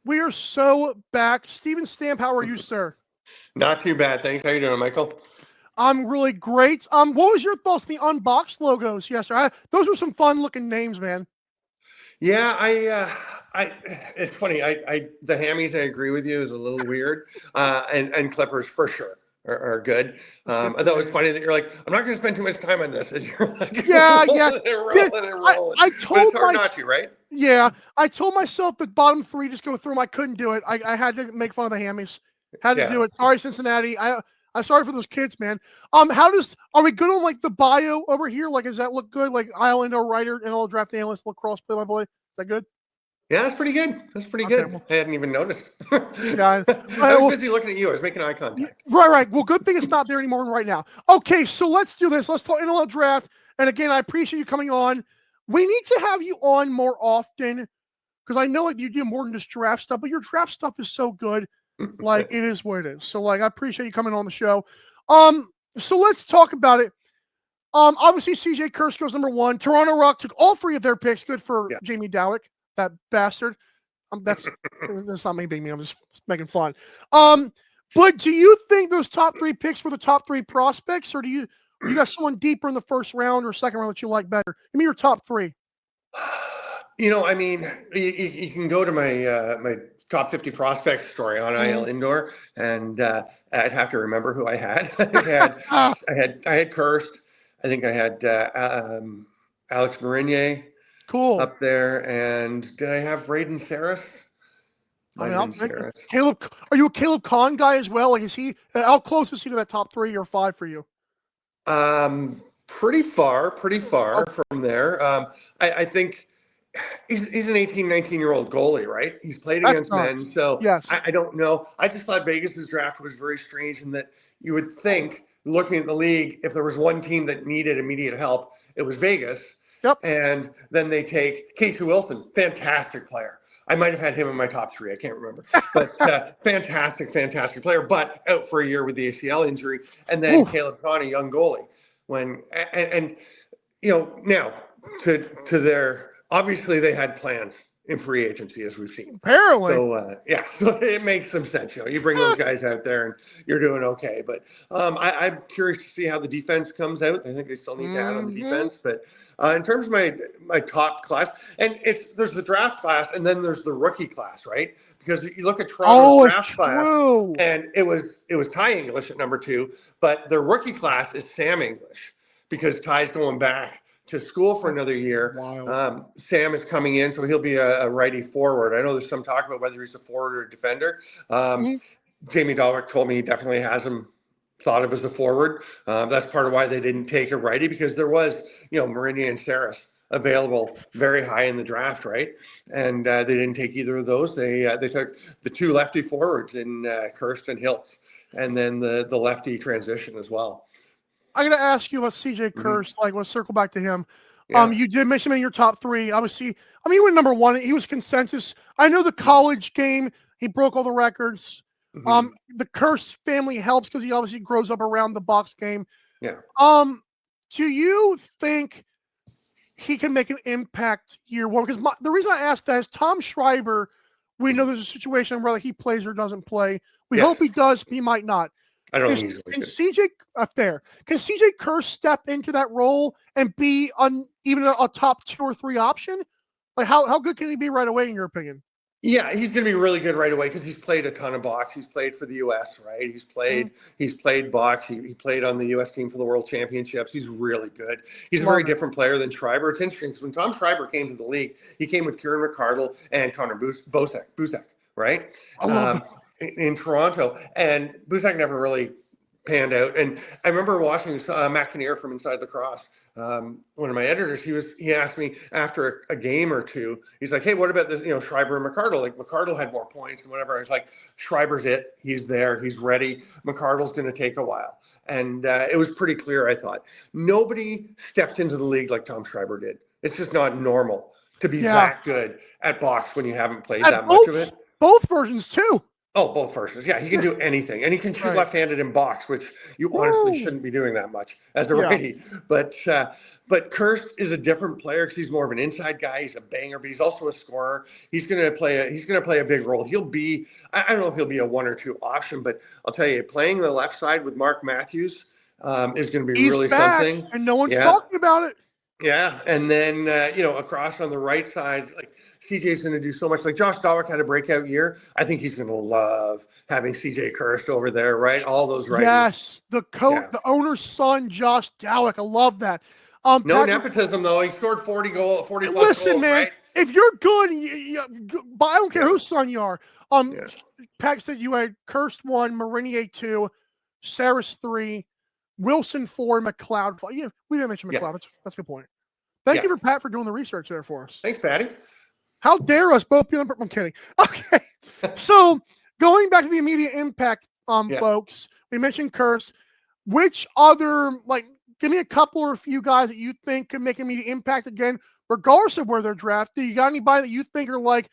We are so back. Steven Stamp, how are you, sir? Not too bad, thanks. How you doing, Michael? I'm really great. What was your thoughts on the unboxed logos? Yes, sir. Those were some fun looking names, man. Yeah, it's funny. The hammies, I agree with you, is a little weird. And Clippers for sure are good. I thought it was funny that you're like, I'm not going to spend too much time on this. And you're like, Yeah. rolling. I But it's told hard not to, right? Yeah, I told myself the bottom three just go through them. I couldn't do it. I had to make fun of the hammies. Had to do Yeah. it. Sorry, Cincinnati. I'm sorry for those kids, man. Are we good on like the bio over here? Like, does that look good? Like Islander writer, NLL Draft analyst, lacrosse play by play. Is that good? Yeah, that's pretty good. That's pretty Okay, good. well, I hadn't even noticed. yeah. I was busy looking at you. I was making eye contact. Right. Well, good thing it's not there anymore right now. Okay, so let's do this. Let's talk NLL Draft. And again, I appreciate you coming on. We need to have you on more often because I know like you do more than just draft stuff, but your draft stuff is so good. Like it is what it is. So like I appreciate you coming on the show. So let's talk about it. Obviously CJ Kurse goes number 1. Toronto Rock took all 3 of their picks. Good for Jamie Dowick, that bastard. That's not me being mean. I'm just making fun. But do you think those top 3 picks were the top 3 prospects, or do you got someone deeper in the first round or second round that you like better? Give me your top 3. I mean, you can go to my my top 50 prospect story on IL Indoor, and I'd have to remember who I had. I had Kirst. I think I had Alex Marinier. Cool. Up there, and did I have Braden Saris? Caleb, are you a Caleb Kahn guy as well? Like, is he? How close is he to that top 3 or 5 for you? Pretty far from there. I think he's an 18, 19-year-old goalie, right? He's played against men, so yes. I don't know. I just thought Vegas's draft was very strange in that you would think, looking at the league, if there was one team that needed immediate help, it was Vegas. Yep. And then they take Casey Wilson, fantastic player. I might have had him in my top 3. I can't remember, but fantastic player, but out for a year with the ACL injury. And then Caleb Kahn, a young goalie. And now to their, obviously they had plans in free agency, as we've seen. Apparently. So, so it makes some sense. You bring those guys out there and you're doing okay. But I'm curious to see how the defense comes out. I think they still need to add on the defense. But in terms of my top class, and there's the draft class and then there's the rookie class, right? Because you look at Toronto's draft class, and it was Ty English at number 2, but the rookie class is Sam English because Ty's going back to school for another year. Sam is coming in, so he'll be a righty forward. I know there's some talk about whether he's a forward or a defender. Jamie Dowick told me he definitely has him thought of as a forward. That's part of why they didn't take a righty, because there was, Marinier and Saris available very high in the draft, right? And they didn't take either of those. They took the 2 lefty forwards in Kirst and Hiltz, and then the lefty transition as well. I'm going to ask you about CJ Kurse. Like, let's circle back to him. You did mention him in your top 3. Obviously, he went number 1. He was consensus. I know the college game, he broke all the records. The Kurse family helps because he obviously grows up around the box game. Yeah. Do you think he can make an impact year 1? Because the reason I asked that is Tom Schreiber, we know there's a situation where he plays or doesn't play. We hope he does. He might not. I don't think he's Can CJ Kurse step into that role and be even a top 2 or 3 option? Like how good can he be right away in your opinion? Yeah, he's going to be really good right away because he's played a ton of box. He's played for the U.S., right? He's played box. He played on the U.S. team for the World Championships. He's really good. He's a very different player than Schreiber. It's interesting because when Tom Schreiber came to the league, he came with Kieran McCardle and Connor Buzek, right? In Toronto, and Buzek never really panned out. And I remember watching Matt Kinnear from Inside Lacrosse. One of my editors, he asked me after a game or 2, he's like, hey, what about this, Schreiber and McCardle? Like McCardle had more points and whatever. I was like, Schreiber's it. He's there. He's ready. McCardle's going to take a while. And it was pretty clear, I thought. Nobody steps into the league like Tom Schreiber did. It's just not normal to be that good at box when you haven't played that much of it. Both versions too. Oh, both firsts. Yeah, he can do anything. And he can shoot Right. left-handed in box, which you honestly shouldn't be doing that much as a Yeah. righty. But Kirst is a different player because he's more of an inside guy. He's a banger, but he's also a scorer. He's gonna play a big role. He'll be, I don't know if he'll be a 1 or 2 option, but I'll tell you, playing the left side with Mark Matthews is gonna be He's really back, something. and no one's Yeah. talking about it. Yeah, and then across on the right side, like CJ's going to do so much. Like Josh Dawick had a breakout year. I think he's going to love having CJ Kirst over there, right? All those righties. Yes, the owner's son, Josh Dawick. I love that. No Patrick, nepotism though. He scored 40 plus listen, goals, man. right? If you're good, but I don't care whose son you are. Pat said you had Kirst 1, Marinier 2, Saris 3, Wilson 4, McLeod 5. Yeah, we didn't mention McLeod. That's a good point. Thank you for Pat for doing the research there for us. Thanks, Patty. How dare us both be on? I'm kidding. Okay, so going back to the immediate impact, folks, we mentioned Kirst. Which other, give me a couple or a few guys that you think could make immediate impact again, regardless of where they're drafted. You got anybody that you think are like,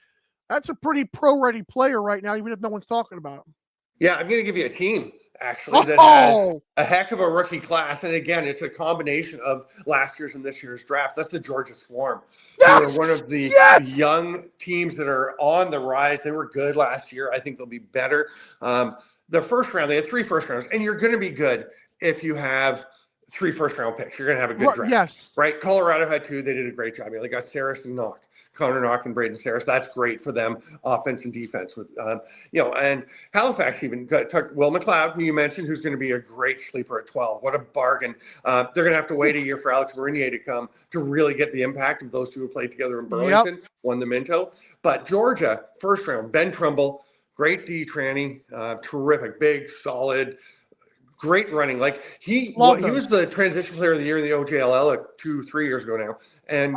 that's a pretty pro-ready player right now, even if no one's talking about him? Yeah, I'm going to give you a team, actually, that has a heck of a rookie class. And again, it's a combination of last year's and this year's draft. That's the Georgia Swarm. Yes! They were one of the young teams that are on the rise. They were good last year. I think they'll be better. The first round, they had 3 first rounds, and you're going to be good if you have 3 first-round picks. You're going to have a good draft. Yes. Right? Colorado had 2. They did a great job. They got Saris and Knock. Connor Knock and Braden Saris. That's great for them, offense and defense. With and Halifax even took Will McLeod, who you mentioned, who's going to be a great sleeper at 12. What a bargain! They're going to have to wait a year for Alex Marinier to come to really get the impact of those two who played together in Burlington. Won the Minto, but Georgia first round. Ben Trumbull, great D tranny, terrific, big, solid. Great running. Like he was the transition player of the year in the OJLL like 2-3 years ago now. And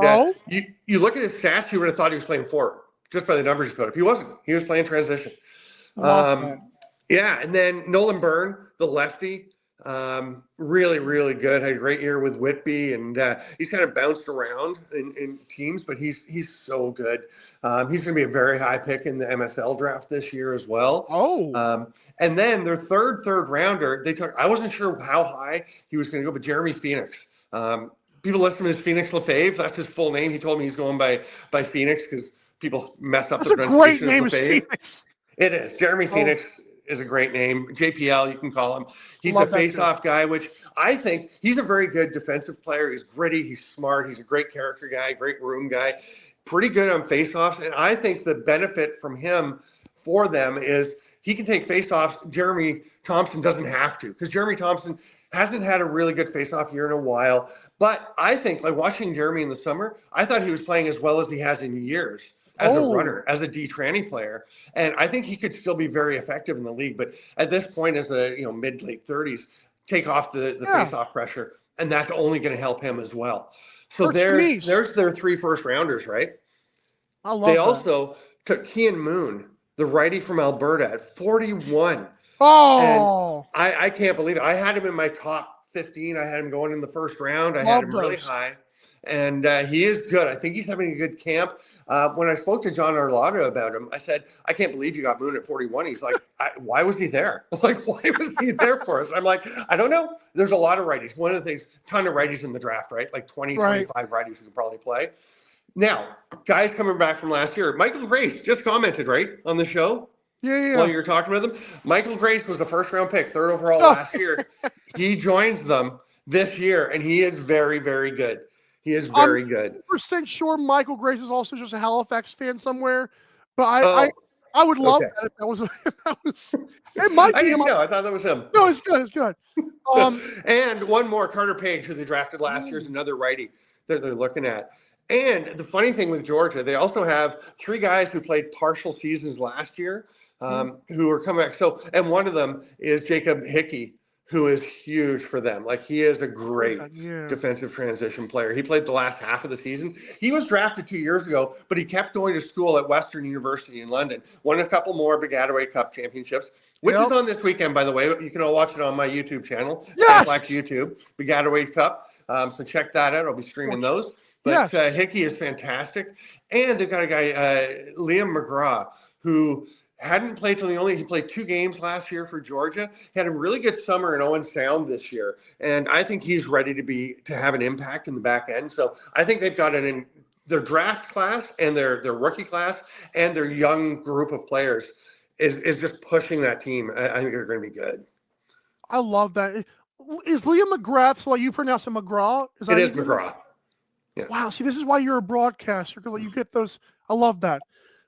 you look at his stats, you would have thought he was playing forward just by the numbers he put up. He wasn't. He was playing transition. And then Nolan Byrne, the lefty, really, really good. Had a great year with Whitby, and he's kind of bounced around in teams, but he's so good. He's going to be a very high pick in the MSL draft this year as well. And then their third rounder, they took. I wasn't sure how high he was going to go, but Jeremy Phoenix. People list him as Phoenix Lefebvre. That's his full name. He told me he's going by Phoenix because people mess up the pronunciation. That's a great name, Phoenix. It is. Jeremy Phoenix is a great name. JPL, you can call him. He's the face-off guy, which I think he's a very good defensive player. He's gritty. He's smart. He's a great character guy, great room guy. Pretty good on face-offs. And I think the benefit from him for them is he can take face-offs. Jeremy Thompson doesn't have to, because Jeremy Thompson hasn't had a really good face-off year in a while. But I think, like watching Jeremy in the summer, I thought he was playing as well as he has in years as a runner, as a D tranny player. And I think he could still be very effective in the league. But at this point, as a mid-late 30s, take off the face-off pressure, and that's only going to help him as well. So there's their 3 first rounders, right? I love They also took Kian Moon, the righty from Alberta, at 41. And I can't believe it. I had him in my top 15. I had him going in the first round. I had him really high. And he is good. I think he's having a good camp. When I spoke to John Arlotta about him, I said, I can't believe you got Moon at 41. He's like, why was he there? Why was he there for us? I'm like, I don't know. There's a lot of righties. One of the things, ton of righties in the draft, right? Like 20, 25 righties who could probably play. Now, guys coming back from last year, Michael Grace just commented, right, on the show? While you were talking with him. Michael Grace was a first-round pick, 3rd overall last year. He joins them this year, and he is very, very good. He is very good. I'm 100% sure Michael Grace is also just a Halifax fan somewhere, but I would love that if that was. It might be. I didn't know. I thought that was him. No, it's good. It's good. And one more, Carter Page, who they drafted last year, is another righty that they're looking at. And the funny thing with Georgia, they also have 3 guys who played partial seasons last year, who are coming back. So, and one of them is Jacob Hickey, who is huge for them. Like, he is a great defensive transition player. He played the last half of the season. He was drafted 2 years ago, but he kept going to school at Western University in London. Won a couple more Bigataway Cup championships, which is on this weekend, by the way. You can all watch it on my YouTube channel. Black's YouTube, Bigataway Cup. So check that out. I'll be streaming those. But Hickey is fantastic. And they've got a guy, Liam McGraw, who hadn't played till he played 2 games last year for Georgia. He had a really good summer in Owen Sound this year, and I think he's ready to have an impact in the back end. So I think they've got their draft class and their rookie class and their young group of players is just pushing that team. I think they're going to be good. I love that. Is Liam McGrath, so like you pronounce him McGraw? It is McGraw. Yeah. Wow. See, this is why you're a broadcaster, because you get those. I love that.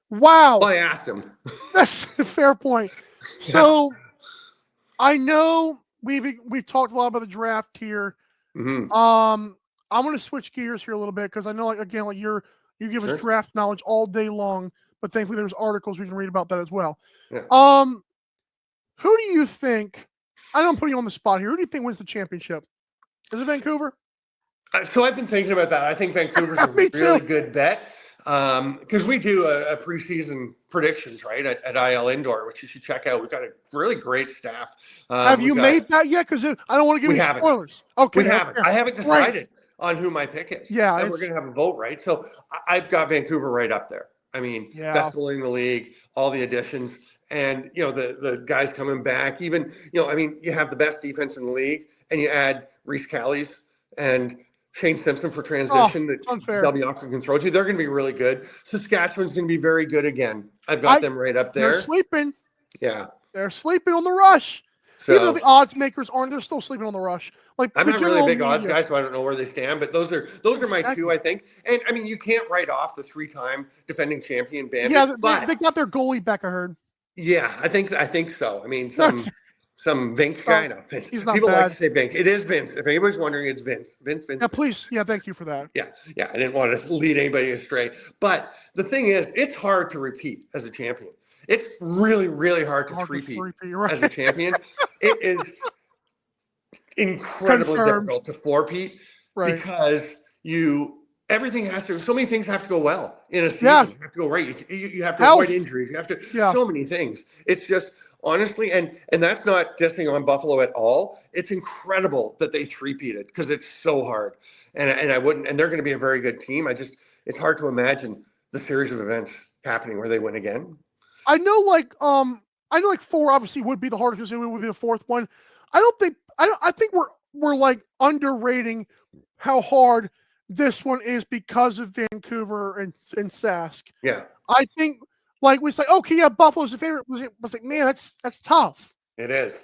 Wow. Well, I asked him. That's a fair point. So I know we've talked a lot about the draft here. Mm-hmm. I'm going to switch gears here a little bit because I know, you give us draft knowledge all day long, but thankfully there's articles we can read about that as well. Yeah. Who do you think? I know I'm putting you on the spot here. Who do you think wins the championship? Is it Vancouver? So I've been thinking about that. I think Vancouver's a really good bet because we do a preseason predictions, right, at IL Indoor, which you should check out. We've got a really great staff. Have you made that yet? Because I don't want to give you spoilers. Okay, we haven't. I haven't decided on who my pick is. Yeah, and we're going to have a vote, right? So I've got Vancouver right up there. I mean, best goalie in the league, all the additions. And, the guys coming back, even, you have the best defense in the league, and you add Reese Callies and Shane Simpson for transition that Del Bianco can throw to. They're going to be really good. Saskatchewan's going to be very good again. I've got them right up there. They're sleeping. Yeah. They're sleeping on the rush. So, even though the odds makers aren't, they're still sleeping on the rush. Like I'm not really a big odds guy, so I don't know where they stand, but those are my two, I think. And I mean, you can't write off the 3-time defending champion Bandits. Yeah, they got their goalie back, I heard. Yeah, I think so. I mean, some Vince guy. No, he's not people bad. like to say Vince. It is Vince. If anybody's wondering, it's Vince. Vince. Yeah, please. Yeah, thank you for that. Yeah. I didn't want to lead anybody astray. But the thing is, it's hard to repeat as a champion. It's really, really hard to repeat as a champion. It is incredibly difficult to four-peat because everything has to, so many things have to go well in a season. Yeah. You have to go right. You have to avoid injuries. You have to, so many things. It's just, honestly, and that's not dissing on Buffalo at all. It's incredible that they three-peated because it's so hard. And they're going to be a very good team. It's hard to imagine the series of events happening where they win again. I know 4 obviously would be the hardest because it would be the 4th one. I think we're like underrating how hard this one is because of Vancouver and Sask. Yeah. I think we say, okay, yeah, Buffalo's the favorite. I was like, man, that's tough. It is.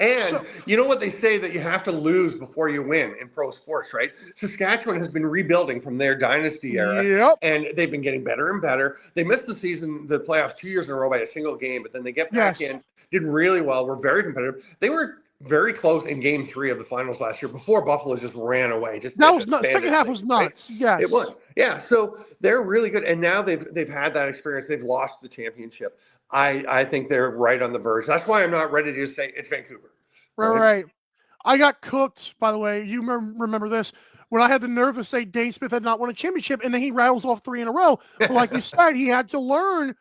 And you know what they say that you have to lose before you win in pro sports, right? Saskatchewan has been rebuilding from their dynasty era, and they've been getting better and better. They missed the playoffs 2 years in a row by a single game, but then they get back in, did really well, were very competitive. They were very close in game 3 of the finals last year before Buffalo just ran away. That was nuts. Second half was nuts. Right? Yes. It was. Yeah. So they're really good. And now they've had that experience. They've lost the championship. I think they're right on the verge. That's why I'm not ready to say it's Vancouver. Right. I got cooked, by the way. You remember this. When I had the nerve to say Dane Smith had not won a championship, and then he rattles off 3 in a row. But like you said, he had to learn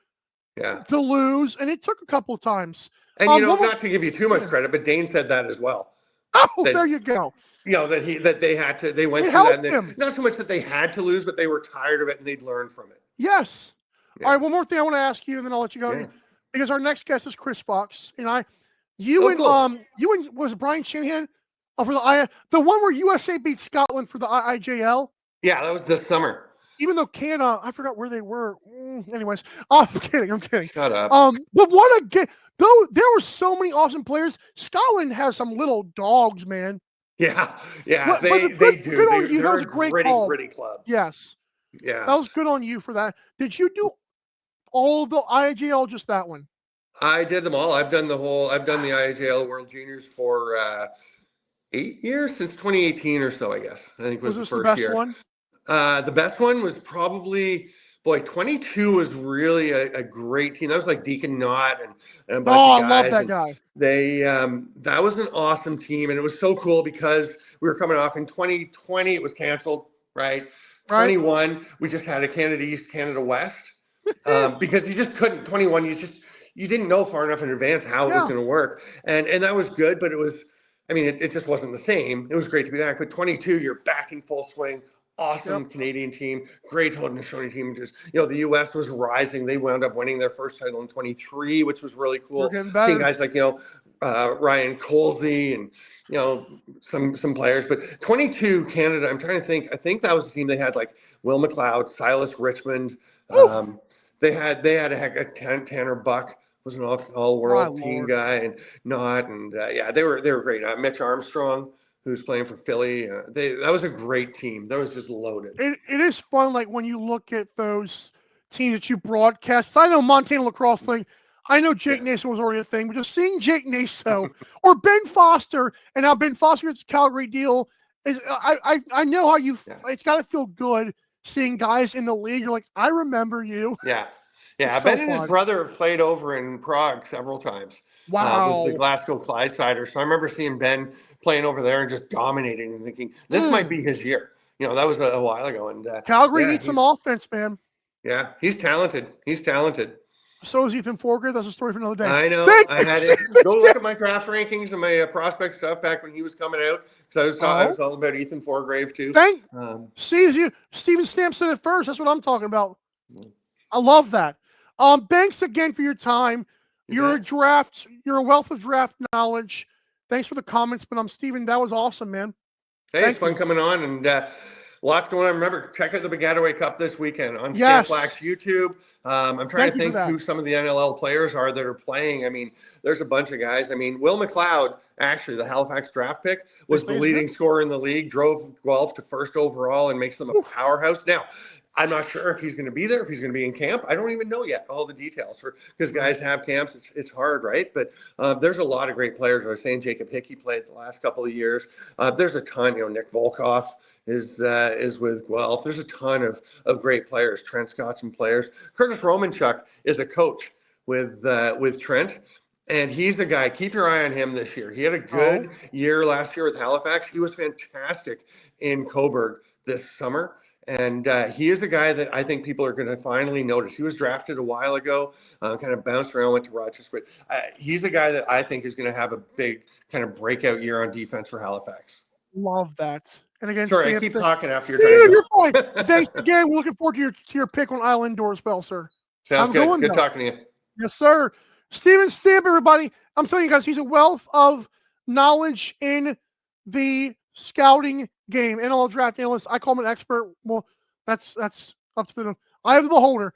to lose, and it took a couple of times. And not to give you too much credit, but Dane said that as well. Oh, there you go. That they went through that. And not so much that they had to lose, but they were tired of it and they'd learned from it. Yes. Yeah. All right. One more thing I want to ask you, and then I'll let you go because our next guest is Chris Fox, and you and was it Brian Shanahan for the one where USA beat Scotland for the IJL? Yeah, that was this summer. Even though Canada, I forgot where they were. Anyways, I'm kidding. Shut up. But what a game! Though there were so many awesome players. Scotland has some little dogs, man. Yeah. They do. Good on you. That was a great call. Gritty club. Yes. Yeah. That was good on you for that. Did you do all of the IJL, just that one? I did them all. I've done the IJL World Juniors for 8 years, since 2018 or so, I guess. I think was the first year. One? The best one was probably 22 was really a great team. That was like Deacon Knott and a bunch of guys. I love that guy. They that was an awesome team, and it was so cool because we were coming off in 2020. It was canceled, right? 21, we just had a Canada East, Canada West, because you just couldn't. 21, you didn't know far enough in advance how it was going to work, and that was good, but it was. I mean, it just wasn't the same. It was great to be back, but 22, you're back in full swing. awesome Canadian team, great Haudenosaunee team. Just, the U.S. was rising. They wound up winning their first title in 23, which was really cool. They're getting better. Seeing guys like, Ryan Colsey and, some players. But 22 Canada, I'm trying to think. I think that was the team they had like Will McLeod, Silas Richmond. They had a heck of Tanner Buck was an all-world team guy, and they were great. Mitch Armstrong, who's playing for Philly, that was a great team. That was just loaded. It is fun, like when you look at those teams that you broadcast. I know Montana Lacrosse League. I know Jake Naso was already a thing, but just seeing Jake Naso or Ben Foster, and now Ben Foster gets a Calgary deal, I know how you. It's got to feel good seeing guys in the league. You're like, I remember you. Yeah, Ben and his brother have played over in Prague several times. Wow. With the Glasgow Clydesiders. So I remember seeing Ben playing over there and just dominating and thinking, this might be his year. That was a while ago. And Calgary needs some offense, man. Yeah, he's talented. So is Ethan Forger. That's a story for another day. I know. I had it. Go look at my draft rankings and my prospect stuff back when he was coming out. Because I was all about Ethan Forgrave too. Steven Stamson at first. That's what I'm talking about. I love that. Thanks again for your time. You're a wealth of draft knowledge. Thanks for the comments, but Steven, that was awesome, man. Hey, it's fun coming on, and lots going on. Remember, check out the Piscataway Cup this weekend on Black's YouTube. I'm trying to think who some of the NLL players are that are playing. I mean, there's a bunch of guys. I mean, Will McLeod, actually, the Halifax draft pick, was the leading scorer in the league, drove Guelph to first overall, and makes them a powerhouse. Now, I'm not sure if he's going to be there, if he's going to be in camp. I don't even know yet all the details because guys have camps. It's hard, right? But there's a lot of great players. I was saying Jacob Hickey played the last couple of years. There's a ton. Nick Volkoff is with Guelph. There's a ton of great players. Trent Scott's and players. Curtis Romanchuk is a coach with Trent. And he's the guy. Keep your eye on him this year. He had a good year last year with Halifax. He was fantastic in Cobourg this summer. And he is the guy that I think people are going to finally notice. He was drafted a while ago, kind of bounced around, went to Rochester. But he's the guy that I think is going to have a big kind of breakout year on defense for Halifax. Love that. And again, sorry, I keep talking after your time. You're fine. Thanks again. We're looking forward to your pick on Island Door as well, sir. Sounds good. Good talking to you. Yes, sir. Steven Stamp, everybody. I'm telling you guys, he's a wealth of knowledge in the scouting game. NLL Draft analyst. I call him an expert. Well, that's up to them. I have the beholder.